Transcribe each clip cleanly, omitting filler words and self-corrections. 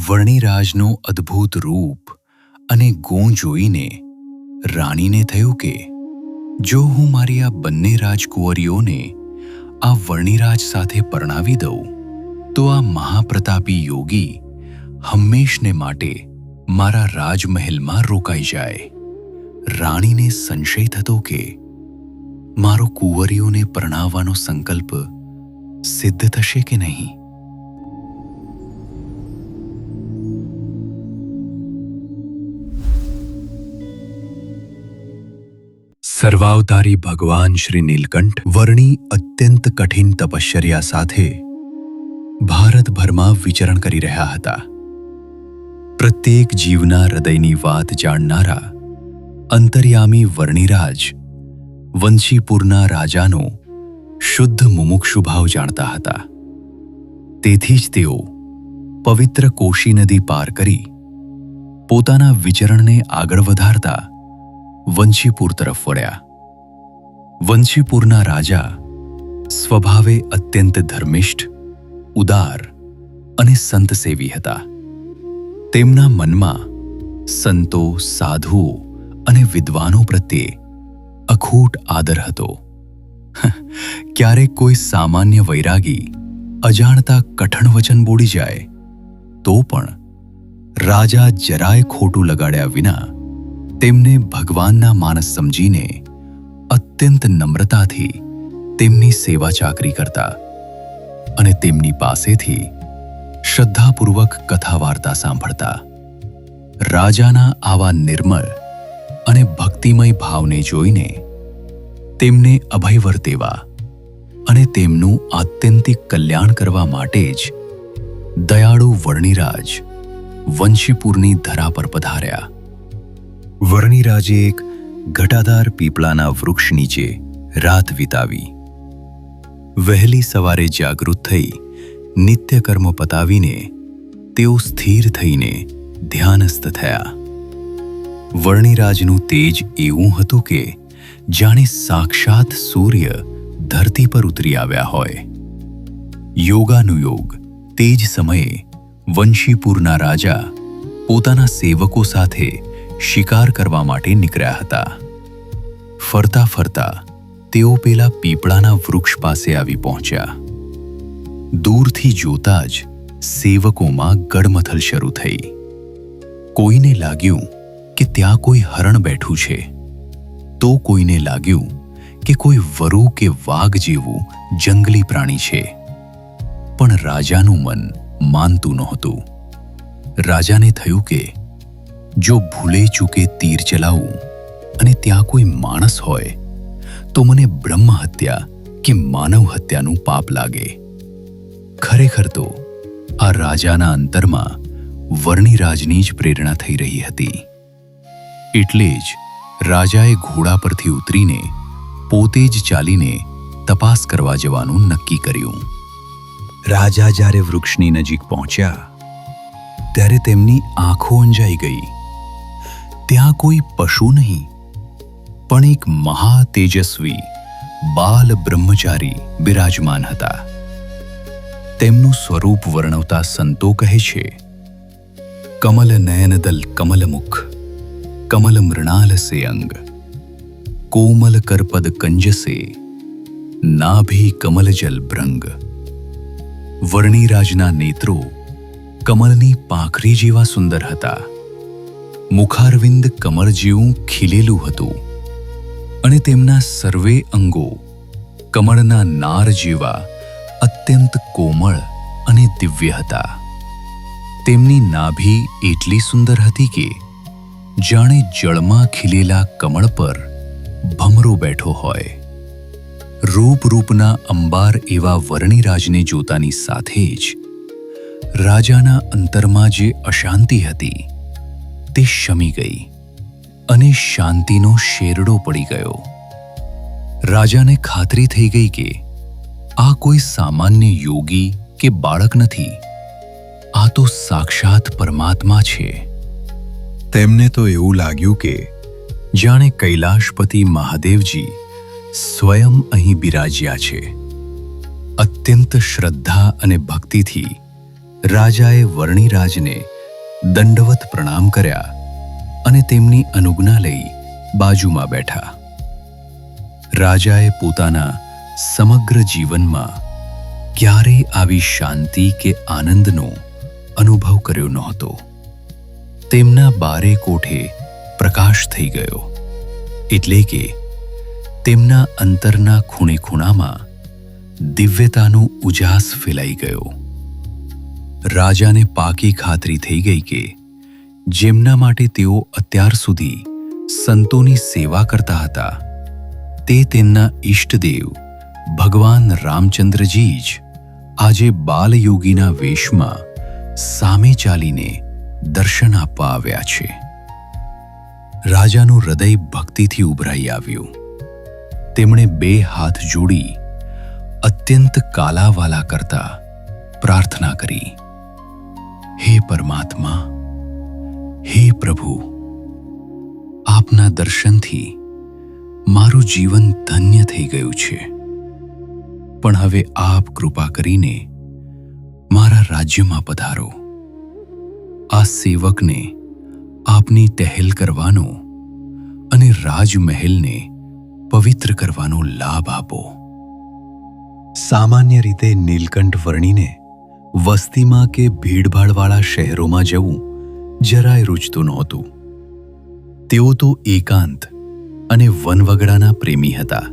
વર્ણિરાજનો અદ્ભુત રૂપ અને ગુણ જોઈને રાણીને થયું કે જો હું મારી આ બંને રાજકુંવરીઓને આ વર્ણિરાજ સાથે પરણાવી દઉં તો આ મહાપ્રતાપી યોગી હંમેશને માટે મારા રાજમહેલમાં રોકાઈ જાય. રાણીને સંશય થતો કે મારો કુંવરીઓને પરણાવવાનો સંકલ્પ સિદ્ધ થશે કે નહીં. સર્વાવતારી ભગવાન શ્રી નીલકંઠ વર્ણી અત્યંત કઠિન તપશ્ચર્યા સાથે ભારતભરમાં વિચરણ કરી રહ્યા હતા. પ્રત્યેક જીવના હૃદયની વાત જાણનારા અંતર્યામી વર્ણિરાજ વંશીપુરના રાજાનો શુદ્ધ મુમુક્ષુ ભાવ જાણતા હતા. તેથી જ તેઓ પવિત્ર કોશી નદી પાર કરી પોતાના વિચરણને આગળ વધારતા વંશીપુર તરફ વળ્યા. વંશીપુરના રાજા સ્વભાવે અત્યંત ધર્મિષ્ઠ, ઉદાર અને સંતસેવી હતા. તેમના મનમાં સંતો, સાધુઓ અને વિદ્વાનો પ્રત્યે અખૂટ આદર હતો. ક્યારેક કોઈ સામાન્ય વૈરાગી અજાણતા કઠણ વચન બોલી જાય તો પણ રાજા જરાય ખોટું લગાડ્યા વિના તેમને ભગવાનના માનસ સમજીને અત્યંત નમ્રતાથી તેમની સેવા ચાકરી કરતા અને તેમની પાસેથી શ્રદ્ધાપૂર્વક કથા વાર્તા સાંભળતા. રાજાના આવા નિર્મળ અને ભક્તિમય ભાવને જોઈને તેમને અભય વર્તેવા અને તેમનું આત્યંતિક કલ્યાણ કરવા માટે જ દયાળુ વર્ણિરાજ વંશીપુરની ધરા પર પધાર્યા. વર્ણિરાજે એક ઘટાદાર પીપળાના વૃક્ષ નીચે રાત વિતાવી. વહેલી સવારે જાગૃત થઈ નિત્યકર્મ પતાવીને તેઓ સ્થિર થઈને ધ્યાનસ્થ થયા. વર્ણિરાજનું તેજ એવું હતું કે જાણે સાક્ષાત સૂર્ય ધરતી પર ઉતરી આવ્યા હોય. યોગાનુયોગ તે જ સમયે વંશીપુરના રાજા પોતાના સેવકો સાથે શિકાર કરવા માટે નીકળ્યા હતા. ફરતા ફરતા તેઓ પેલા પીપળાના વૃક્ષ પાસે આવી પહોંચ્યા. દૂરથી જોતા જ સેવકોમાં ગડમથલ શરૂ થઈ. કોઈને લાગ્યું કે ત્યાં કોઈ હરણ બેઠું છે, તો કોઈને લાગ્યું કે કોઈ વરુ કે વાઘ જેવું જંગલી પ્રાણી છે. પણ રાજાનું મન માનતું નહોતું. રાજાને થયું કે જો ભૂલે ચૂકે તીર ચલાવું અને ત્યાં કોઈ માણસ હોય તો મને બ્રહ્મ હત્યા કે માનવ હત્યાનું પાપ લાગે. ખરેખર તો આ રાજાના અંતરમાં વર્ણિરાજની જ પ્રેરણા થઈ રહી હતી. એટલે જ રાજાએ ઘોડા પરથી ઉતરીને પોતે જ ચાલીને તપાસ કરવા જવાનું નક્કી કર્યું. રાજા જ્યારે વૃક્ષની નજીક પહોંચ્યા ત્યારે તેમની આંખો અંજાઈ ગઈ. ત્યાં કોઈ પશુ નહીં, પણ એક મહા તેજસ્વી બાલ બ્રહ્મચારી બિરાજમાન હતા. તેમનું સ્વરૂપ વર્ણવતા સંતો કહે છે, કમલ નયનદલ કમલમુખ, કમલ મૃણાલ સે અંગ, કોમલ કરપદ કંજસે, નાભી કમલ જલ ભ્રંગ. વર્ણિરાજના નેત્રો કમલની પાંખરી જેવા સુંદર હતા. મુખારવિંદ કમળ જેવું ખીલેલું હતું અને તેમના સર્વે અંગો કમળના નાર જેવા અત્યંત કોમળ અને દિવ્ય હતા. તેમની નાભી એટલી સુંદર હતી કે જાણે જળમાં ખીલેલા કમળ પર ભમરો બેઠો હોય. રૂપના અંબાર એવા વર્ણિરાજને જોતાની સાથે જ રાજાના અંતરમાં જે અશાંતિ હતી તે શમી ગઈ અને શાંતિનો શેરડો પડી ગયો. રાજાને ખાતરી થઈ ગઈ કે આ કોઈ સામાન્ય યોગી કે બાળક નથી, આ તો સાક્ષાત પરમાત્મા છે. તેમને તો એવું લાગ્યું કે જાણે કૈલાશપતિ મહાદેવજી સ્વયં અહીં બિરાજ્યા છે. અત્યંત શ્રદ્ધા અને ભક્તિથી રાજાએ વર્ણિરાજને દંડવત પ્રણામ કર્યા અને તેમની અનુજ્ઞા લઈ બાજુમાં બેઠા. રાજાએ પોતાના સમગ્ર જીવનમાં ક્યારેય આવી શાંતિ કે આનંદનો અનુભવ કર્યો નહોતો. તેમના બારે કોઠે પ્રકાશ થઈ ગયો, એટલે કે તેમના અંતરના ખૂણે ખૂણામાં દિવ્યતાનો ઉજાસ ફેલાઈ ગયો. રાજાને પાકી ખાતરી થઈ ગઈ કે જેમના માટે તેઓ અત્યાર સુધી સંતોની સેવા કરતા હતા, તે તેમના ઈષ્ટદેવ ભગવાન રામચંદ્રજી જ આજે બાલયોગીના વેશમાં સામે ચાલીને દર્શન આપવા આવ્યા છે. રાજાનું હૃદય ભક્તિથી ઉભરાઈ આવ્યું. તેમણે બે હાથ જોડી અત્યંત કાલાવાલા કરતા પ્રાર્થના કરી, હે પરમાત્મા, હે પ્રભુ, આપના દર્શનથી મારું જીવન ધન્ય થઈ ગયું છે, પણ હવે આપ કૃપા કરીને મારા રાજ્યમાં પધારો. આ સેવકને આપની ટહેલ કરવાનો અને રાજમહેલને પવિત્ર કરવાનો લાભ આપો. સામાન્ય રીતે નીલકંઠ વર્ણીને વસ્તીમાં કે ભીડભાડવાળા શહેરોમાં જવું જરાય રૂચતું નહોતું. તેઓ તો એકાંત અને વનવગડાના પ્રેમી હતા.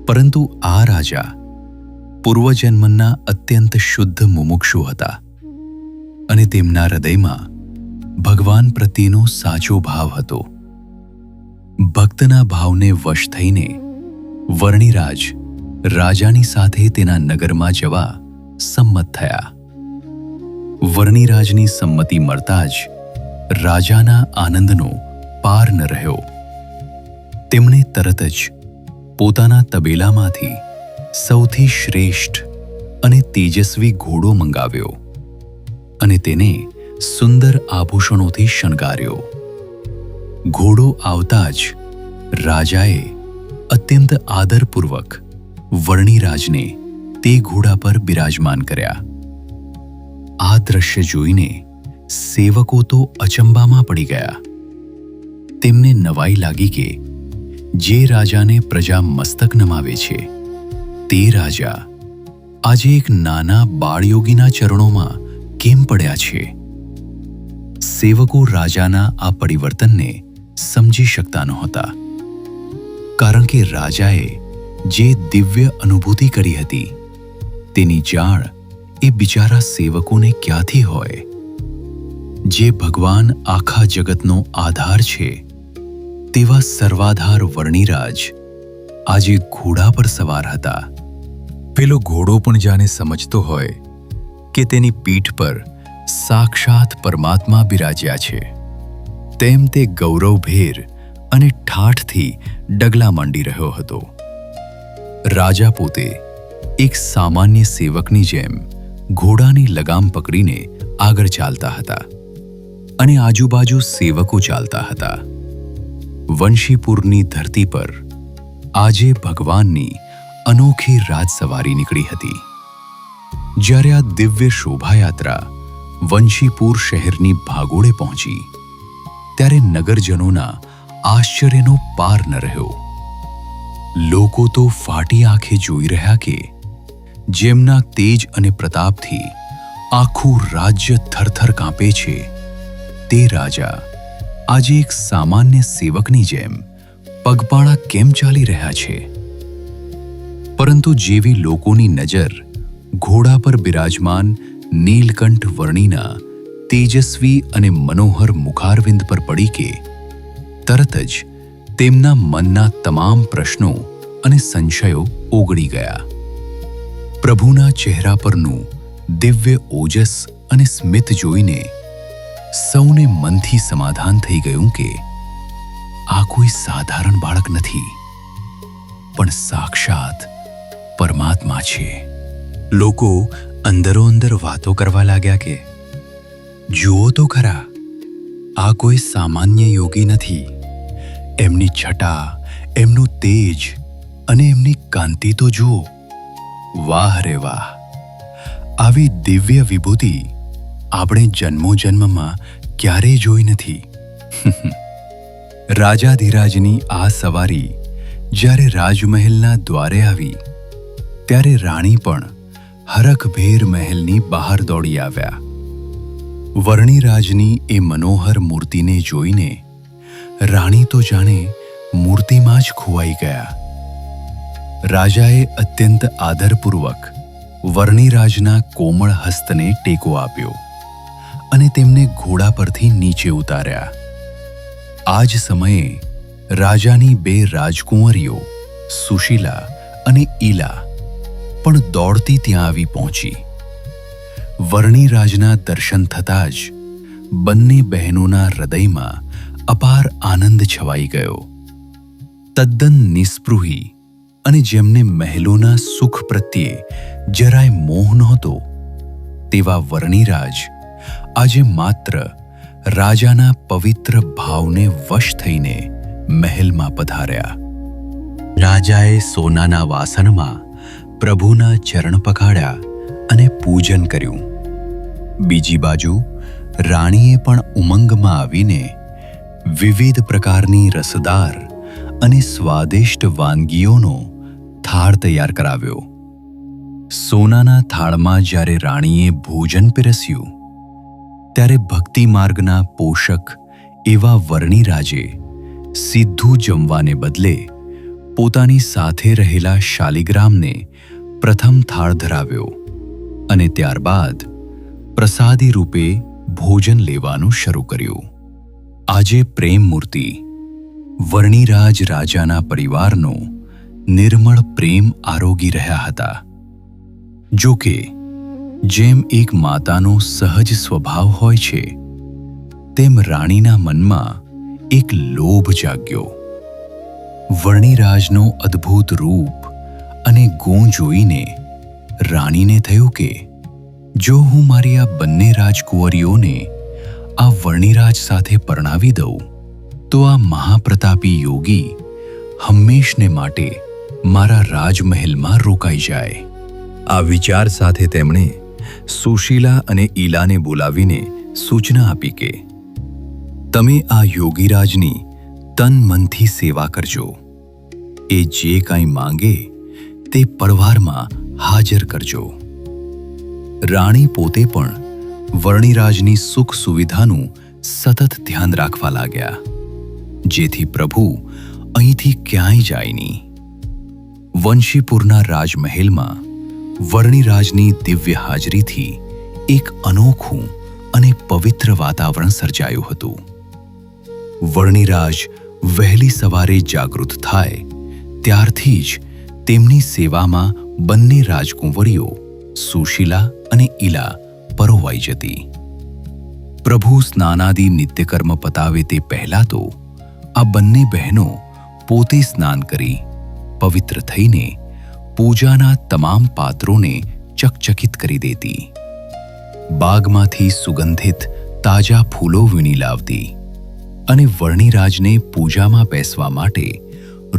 પરંતુ આ રાજા પૂર્વજન્મના અત્યંત શુદ્ધ મુમુક્ષુ હતા અને તેમના હૃદયમાં ભગવાન પ્રત્યેનો સાચો ભાવ હતો. ભક્તના ભાવને વશ થઈને વર્ણિરાજ રાજાની સાથે તેના નગરમાં જવા સંમત થયા. વર્ણિરાજની સંમતિ મળતા જ રાજાના આનંદનો પાર ન રહ્યો. તેમણે તરત જ પોતાના તબેલામાંથી સૌથી શ્રેષ્ઠ અને તેજસ્વી ઘોડો મંગાવ્યો અને તેને સુંદર આભૂષણોથી શણગાર્યો. ઘોડો આવતા જ રાજાએ અત્યંત આદરપૂર્વક વર્ણિરાજને તે ઘોડા પર બિરાજમાન કર્યા. આ દ્રશ્ય જોઈને સેવકો તો અચંબામાં પડી ગયા. તેમને નવાઈ લાગી કે જે રાજાને પ્રજા મસ્તક નમાવે છે, તે રાજા આજે એક નાના બાળયોગીના ચરણોમાં કેમ પડ્યા છે? સેવકો રાજાના આ પરિવર્તનને સમજી શકતા નહોતા, કારણ કે રાજાએ જે દિવ્ય અનુભૂતિ કરી હતી તેની જાણ એ બિચારા સેવકોને ક્યાંથી હોય? જે ભગવાન આખા જગતનો આધાર છે તેવા સર્વાધાર વર્ણિરાજ આજે ઘોડા પર સવાર હતા. પેલો ઘોડો પણ જાણે સમજતો હોય કે તેની પીઠ પર સાક્ષાત પરમાત્મા બિરાજ્યા છે, તેમ તે ગૌરવભેર અને ઠાઠથી ડગલા માંડી રહ્યો હતો. રાજા પોતે એક સામાન્ય સેવકની જેમ ઘોડાની લગામ પકડીને આગળ ચાલતા હતા અને આજુબાજુ સેવકો ચાલતા હતા. વંશીપુરની ધરતી પર આજે ભગવાનની અનોખી રાજસવારી નીકળી હતી. જ્યારે આ દિવ્ય શોભાયાત્રા વંશીપુર શહેરની ભાગોળે પહોંચી, ત્યારે નગરજનોના આશ્ચર્યનો પાર ન રહ્યો. લોકો તો ફાટી આંખે જોઈ રહ્યા કે જેમના તેજ અને પ્રતાપથી આખું રાજ્ય થરથર કાંપે છે, તે રાજા આજે એક સામાન્ય સેવકની જેમ પગપાળા કેમ ચાલી રહ્યા છે? પરંતુ જેવી લોકોની નજર ઘોડા પર બિરાજમાન નીલકંઠ વર્ણિના તેજસ્વી અને મનોહર મુખારવિંદ પર પડી કે તરત જ તેમના મનના તમામ પ્રશ્નો અને સંશયો ઓગળી ગયા. પ્રભુના ચહેરા પરનું દિવ્ય ઓજસ અને સ્મિત જોઈને સૌને મનથી સમાધાન થઈ ગયું કે આ કોઈ સાધારણ બાળક નથી, પણ સાક્ષાત પરમાત્મા છે. લોકો અંદરો અંદર વાતો કરવા લાગ્યા કે જુઓ તો ખરા, આ કોઈ સામાન્ય યોગી નથી. એમની છટા, એમનું તેજ અને એમની કાંતિ તો જુઓ. વાહ રે વાહ! આવી દિવ્ય વિભૂતિ આપણે જન્મોજન્મમાં ક્યારેય જોઈ નથી. રાજાધિરાજની આ સવારી જ્યારે રાજમહેલના દ્વારે આવી ત્યારે રાણી પણ હરખભેર મહેલની બહાર દોડી આવ્યા. વર્ણિરાજની એ મનોહર મૂર્તિને જોઈને રાણી તો જાણે મૂર્તિમાં જ ખોવાઈ ગયા. રાજાએ અત્યંત આદરપૂર્વક વર્ણિરાજના કોમળ હસ્તને ટેકો આપ્યો અને તેમને ઘોડા પરથી નીચે ઉતાર્યા. આ જ સમયે રાજાની બે રાજકુંવરીઓ સુશીલા અને ઈલા પણ દોડતી ત્યાં આવી પહોંચી. વર્ણિરાજના દર્શન થતાં જ બંને બહેનોના હૃદયમાં અપાર આનંદ છવાઈ ગયો. તદ્દન નિસ્પૃહી અને જેમને મહેલોના સુખ પ્રત્યે જરાય મોહ નહોતો તેવા વર્ણિરાજ આજે માત્ર રાજાના પવિત્ર ભાવને વશ થઈને મહેલમાં પધાર્યા. રાજાએ સોનાના વાસણમાં પ્રભુના ચરણ પખાડ્યા અને પૂજન કર્યું. બીજી બાજુ રાણીએ પણ ઉમંગમાં આવીને વિવિધ પ્રકારની રસદાર અને સ્વાદિષ્ટ વાનગીઓનો થાળ તૈયાર કરાવ્યો. સોનાના થાળમાં જ્યારે રાણીએ ભોજન પીરસ્યું ત્યારે ભક્તિ માર્ગના પોષક એવા વર્ણિરાજે સીધું જમવાને બદલે પોતાની સાથે રહેલા શાલિગ્રામને પ્રથમ થાળ ધરાવ્યો અને ત્યારબાદ પ્રસાદી રૂપે ભોજન લેવાનું શરૂ કર્યું. આજે પ્રેમ મૂર્તિ વર્ણિરાજ રાજાના પરિવારનો નિર્મળ પ્રેમ આરોગી રહ્યા હતા. જો કે જેમ એક માતાનો સહજ સ્વભાવ હોય છે તેમ રાણીના મનમાં એક લોભ જાગ્યો. વર્ણિરાજનો અદ્ભુત રૂપ અને ગુણ જોઈને રાણીને થયું કે જો હું મારી આ બંને રાજકુંવરીઓને આ વર્ણિરાજ સાથે પરણાવી દઉં તો આ મહાપ્રતાપી યોગી હંમેશને માટે મારા રાજમહેલમાં રોકાઈ જાય. આ વિચાર સાથે તેમણે સુશીલા અને ઈલાને બોલાવીને સૂચના આપી કે તમે આ યોગીરાજની તન મનથી સેવા કરજો. એ જે કાંઈ માંગે તે પળવારમાં હાજર કરજો. રાણી પોતે પણ વર્ણિરાજની સુખ સુવિધાનું સતત ધ્યાન રાખવા લાગ્યા, જેથી પ્રભુ અહીંથી ક્યાંય જાય નહીં. વંશીપુરના રાજમહેલમાં વર્ણિરાજની દિવ્ય હાજરીથી એક અનોખું અને પવિત્ર વાતાવરણ સર્જાયું હતું. વર્ણિરાજ વહેલી સવારે જાગૃત થાય ત્યારથી જ તેમની સેવામાં બંને રાજકુંવરીઓ સુશીલા અને ઈલા પરોવાઈ જતી. પ્રભુ સ્નાનાદિ નિત્યકર્મ પતાવે તે પહેલાં તો આ બંને બહેનો પોતે સ્નાન કરી પવિત્ર થઈને પૂજાના તમામ પાત્રોને ચકચકિત કરી દેતી. બાગમાંથી સુગંધિત તાજા ફૂલો વીણી લાવતી અને વર્ણિરાજને પૂજામાં બેસવા માટે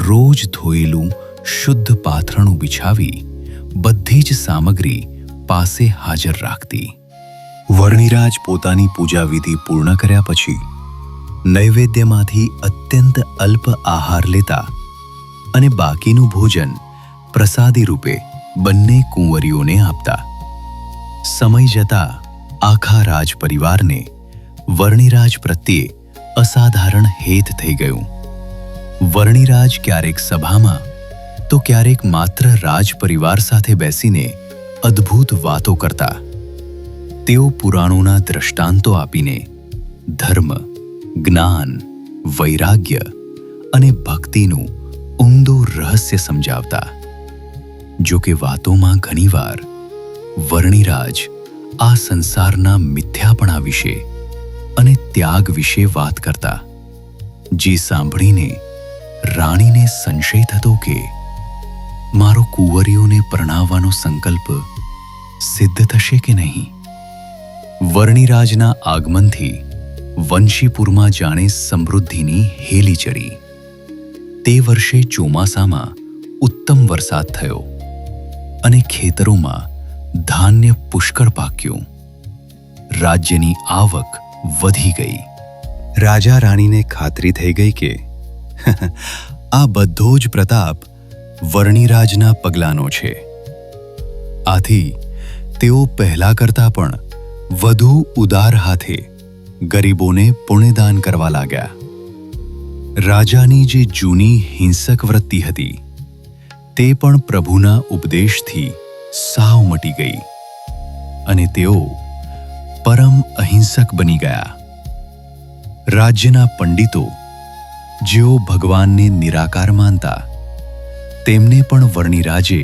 રોજ ધોયેલું શુદ્ધ પાથરણું બિછાવી બધી જ સામગ્રી પાસે હાજર રાખતી. વર્ણિરાજ પોતાની પૂજા વિધિ પૂર્ણ કર્યા પછી નૈવેદ્યમાંથી અત્યંત અલ્પ આહાર લેતા અને બાકીનું ભોજન પ્રસાદી રૂપે બંને કુંવરીઓને આપતા. સમય જતાં આખા રાજ પરિવારને વર્ણિરાજ પ્રત્યે અસાધારણ હેત થઈ ગયું. વર્ણિરાજ ક્યારેક સભામાં તો ક્યારેક માત્ર રાજ પરિવાર સાથે બેસીને અદ્ભુત વાતો કરતા. તેઓ પુરાણોના દ્રષ્ટાંતો આપીને ધર્મ, જ્ઞાન, વૈરાગ્ય અને ભક્તિનું ઊંડું રહસ્ય સમજાવતા. જો કે વાતોમાં ઘણીવાર વર્ણિરાજ આ સંસારના મિથ્યાપણા વિશે અને ત્યાગ વિશે વાત કરતા, જે સાંભળીને રાણીને સંશય થતો કે મારો કુંવરીઓને પરણાવવાનો સંકલ્પ સિદ્ધ થશે કે નહીં. વર્ણિરાજના આગમનથી વંશીપુરમાં જાણે સમૃદ્ધિની હેલી ચડી. તે વર્ષે ચોમાસામાં ઉત્તમ વરસાદ થયો અને ખેતરોમાં ધાન્ય પુષ્કળ પાક્યું, રાજ્યની આવક વધી ગઈ. રાજા રાણીને ખાતરી થઈ ગઈ કે આ બધો જ પ્રતાપ વર્ણિરાજના પગલાંનો છે. આથી તેઓ પહેલા કરતાં પણ વધુ ઉદાર હાથે ગરીબોને પુણ્યદાન કરવા લાગ્યા. રાજાની જે જૂની હિંસક વૃત્તિ હતી તે પણ પ્રભુના ઉપદેશથી સાવ મટી ગઈ અને તેઓ પરમ અહિંસક બની ગયા. રાજ્યના પંડિતો જેઓ ભગવાનને નિરાકાર માનતા તેમને પણ વર્ણિરાજે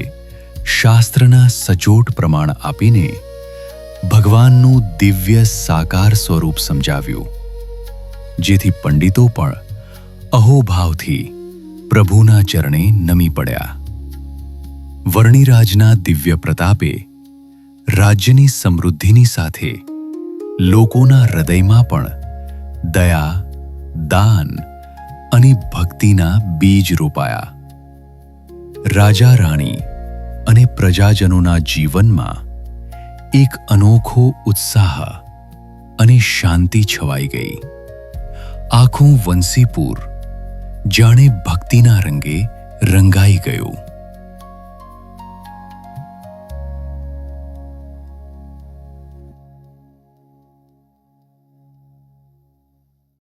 શાસ્ત્રના સચોટ પ્રમાણ આપીને ભગવાનનું દિવ્ય સાકાર સ્વરૂપ સમજાવ્યું, જેથી પંડિતો પણ અહોભાવથી પ્રભુના ચરણે નમી પડ્યા. વર્ણિરાજના દિવ્ય પ્રતાપે રાજ્યની સમૃદ્ધિની સાથે લોકોના હૃદયમાં પણ દયા, દાન અને ભક્તિના બીજ રોપાયા. રાજા રાણી અને પ્રજાજનોના જીવનમાં એક અનોખો ઉત્સાહ અને શાંતિ છવાઈ ગઈ. આખું વંશીપુર જાણે ભક્તિના રંગે રંગાઈ ગયું.